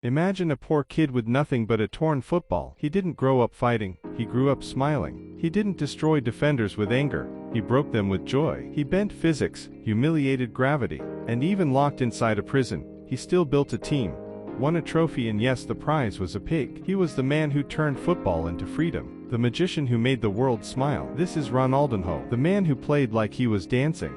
Imagine a poor kid with nothing but a torn football. He didn't grow up fighting, he grew up smiling. He didn't destroy defenders with anger, he broke them with joy. He bent physics, humiliated gravity, and even locked inside a prison, he still built a team, won a trophy, and yes, the prize was a pig. He was the man who turned football into freedom, the magician who made the world smile. This is Ronaldinho, the man who played like he was dancing.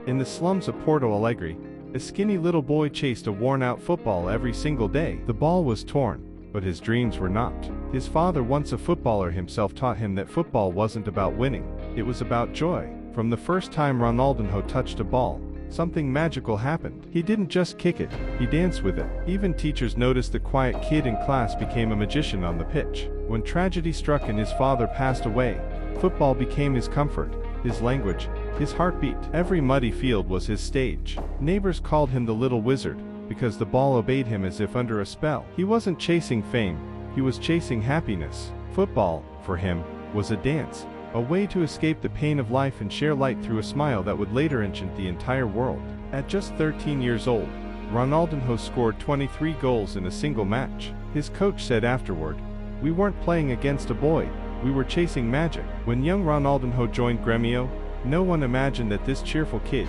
In the slums of Porto Alegre, a skinny little boy chased a worn-out football every single day. The ball was torn, but his dreams were not. His father, once a footballer himself, taught him that football wasn't about winning, it was about joy. From the first time Ronaldinho touched a ball, something magical happened. He didn't just kick it, he danced with it. Even teachers noticed the quiet kid in class became a magician on the pitch. When tragedy struck and his father passed away, football became his comfort, his language, his heartbeat. Every muddy field was his stage. Neighbors called him the little wizard, because the ball obeyed him as if under a spell. He wasn't chasing fame, he was chasing happiness. Football, for him, was a dance, a way to escape the pain of life and share light through a smile that would later enchant the entire world. At just 13 years old, Ronaldinho scored 23 goals in a single match. His coach said afterward, "We weren't playing against a boy, we were chasing magic." When young Ronaldinho joined Grêmio, no one imagined that this cheerful kid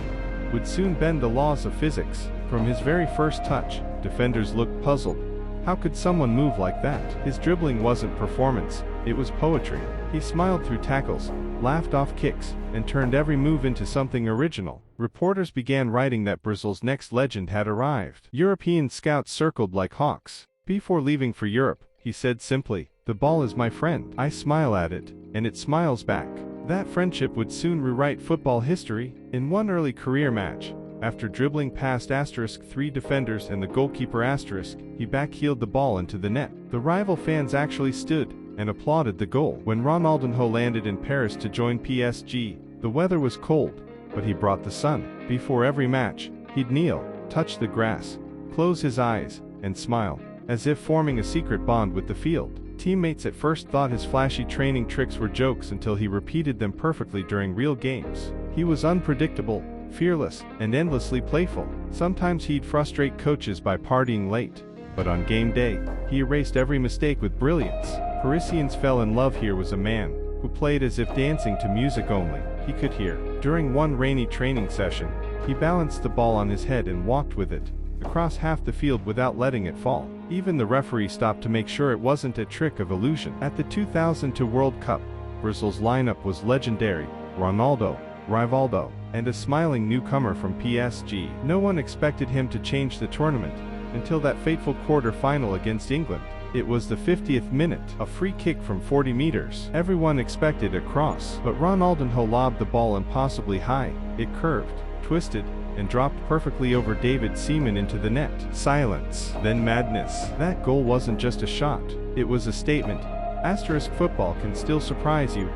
would soon bend the laws of physics. From his very first touch, defenders looked puzzled. How could someone move like that? His dribbling wasn't performance, it was poetry. He smiled through tackles, laughed off kicks, and turned every move into something original. Reporters began writing that Brazil's next legend had arrived. European scouts circled like hawks. Before leaving for Europe, he said simply, "The ball is my friend. I smile at it, and it smiles back." That friendship would soon rewrite football history. In one early career match, after dribbling past *3 defenders and the goalkeeper *, he backheeled the ball into the net. The rival fans actually stood and applauded the goal. When Ronaldinho landed in Paris to join PSG, the weather was cold, but he brought the sun. Before every match, he'd kneel, touch the grass, close his eyes, and smile, as if forming a secret bond with the field. Teammates at first thought his flashy training tricks were jokes until he repeated them perfectly during real games. He was unpredictable, fearless, and endlessly playful. Sometimes he'd frustrate coaches by partying late, but on game day, he erased every mistake with brilliance. Parisians fell in love. Here was a man who played as if dancing to music only he could hear. During one rainy training session, he balanced the ball on his head and walked with it across half the field without letting it fall. Even the referee stopped to make sure it wasn't a trick of illusion. At the 2002 World Cup, Brazil's lineup was legendary: Ronaldo, Rivaldo, and a smiling newcomer from PSG. No one expected him to change the tournament until that fateful quarter-final against England. It was the 50th minute, a free kick from 40 meters. Everyone expected a cross, but Ronaldinho lobbed the ball impossibly high. It curved, twisted, and dropped perfectly over David Seaman into the net. Silence, then madness. That goal wasn't just a shot, it was a statement. Football can still surprise you.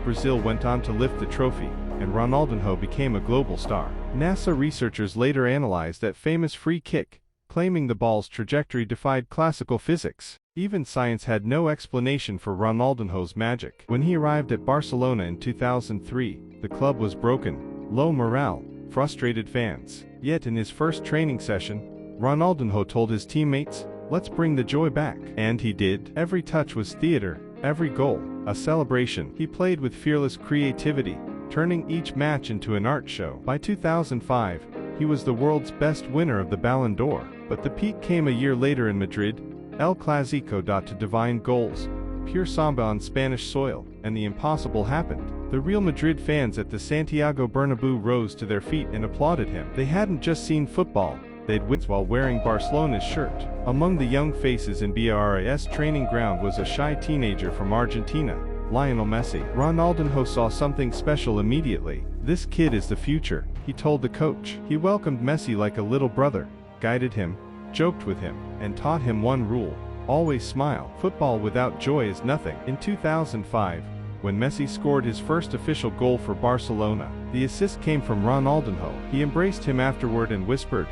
Brazil went on to lift the trophy, and Ronaldinho became a global star. NASA researchers later analyzed that famous free kick, claiming the ball's trajectory defied classical physics. Even science had no explanation for Ronaldinho's magic. When he arrived at Barcelona in 2003, the club was broken, low morale, frustrated fans. Yet in his first training session, Ronaldinho told his teammates, "Let's bring the joy back." And he did. Every touch was theater, every goal a celebration. He played with fearless creativity, turning each match into an art show. By 2005, he was the world's best winner of the Ballon d'Or. But the peak came a year later in Madrid, El Clásico. To divine goals, pure samba on Spanish soil, and the impossible happened. The Real Madrid fans at the Santiago Bernabéu rose to their feet and applauded him. They hadn't just seen football, they'd witnessed while wearing Barcelona's shirt. Among the young faces in BRA's training ground was a shy teenager from Argentina, Lionel Messi. Ronaldinho saw something special immediately. "This kid is the future," he told the coach. He welcomed Messi like a little brother, guided him, joked with him, and taught him one rule: always smile. Football without joy is nothing. In 2005, when Messi scored his first official goal for Barcelona, the assist came from Ronaldinho. He embraced him afterward and whispered,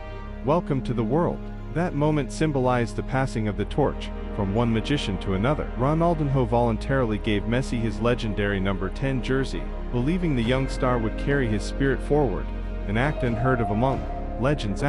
"Welcome to the world." That moment symbolized the passing of the torch from one magician to another. Ronaldinho voluntarily gave Messi his legendary number 10 jersey, believing the young star would carry his spirit forward, an act unheard of among legends.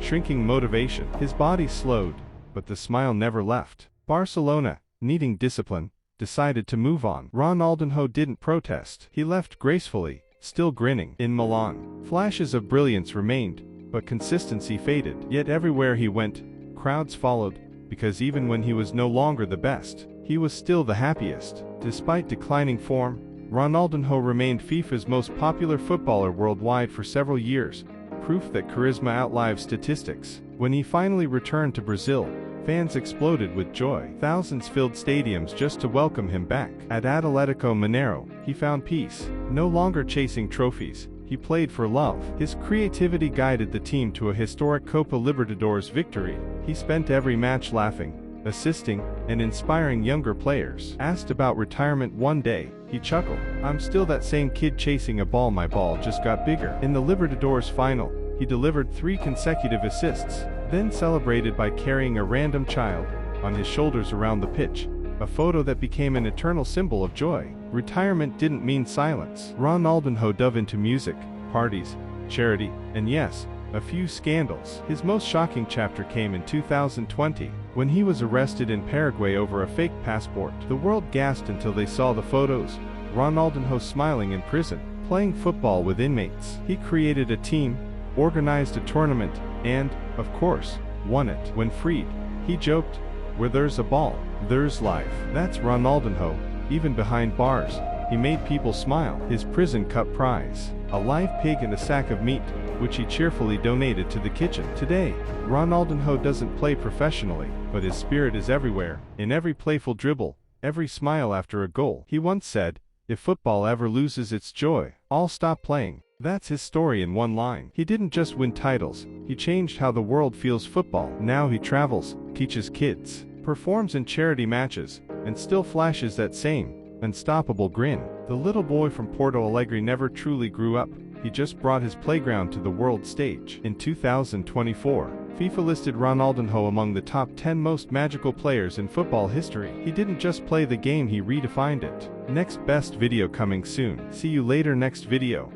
shrinking motivation. His body slowed, but the smile never left. Barcelona, needing discipline, decided to move on. Ronaldinho didn't protest. He left gracefully, still grinning. In Milan, flashes of brilliance remained, but consistency faded. Yet everywhere he went, crowds followed, because even when he was no longer the best, he was still the happiest. Despite declining form, Ronaldinho remained FIFA's most popular footballer worldwide for several years, proof that charisma outlives statistics. When he finally returned to Brazil, fans exploded with joy. Thousands filled stadiums just to welcome him back. At Atlético Mineiro, he found peace. No longer chasing trophies, he played for love. His creativity guided the team to a historic Copa Libertadores victory. He spent every match laughing, assisting, and inspiring younger players. Asked about retirement one day, he chuckled, "I'm still that same kid chasing a ball, my ball just got bigger." In the Libertadores final, he delivered 3 consecutive assists, then celebrated by carrying a random child on his shoulders around the pitch, a photo that became an eternal symbol of joy. Retirement didn't mean silence. Ronaldinho dove into music, parties, charity, and yes, a few scandals. His most shocking chapter came in 2020, when he was arrested in Paraguay over a fake passport. The world gasped until they saw the photos. Ronaldinho smiling in prison, playing football with inmates. He created a team, organized a tournament, and, of course, won it. When freed, he joked, "Where there's a ball, there's life." That's Ronaldinho. Even behind bars, he made people smile. His prison cup prize, a live pig and a sack of meat, which he cheerfully donated to the kitchen. Today, Ronaldinho doesn't play professionally, but his spirit is everywhere, in every playful dribble, every smile after a goal. He once said, "If football ever loses its joy, I'll stop playing." That's his story in one line. He didn't just win titles, he changed how the world feels football. Now he travels, teaches kids, performs in charity matches, and still flashes that same unstoppable grin. The little boy from Porto Alegre never truly grew up, he just brought his playground to the world stage. In 2024, FIFA listed Ronaldinho among the top 10 most magical players in football history. He didn't just play the game, he redefined it. Next best video coming soon. See you later next video.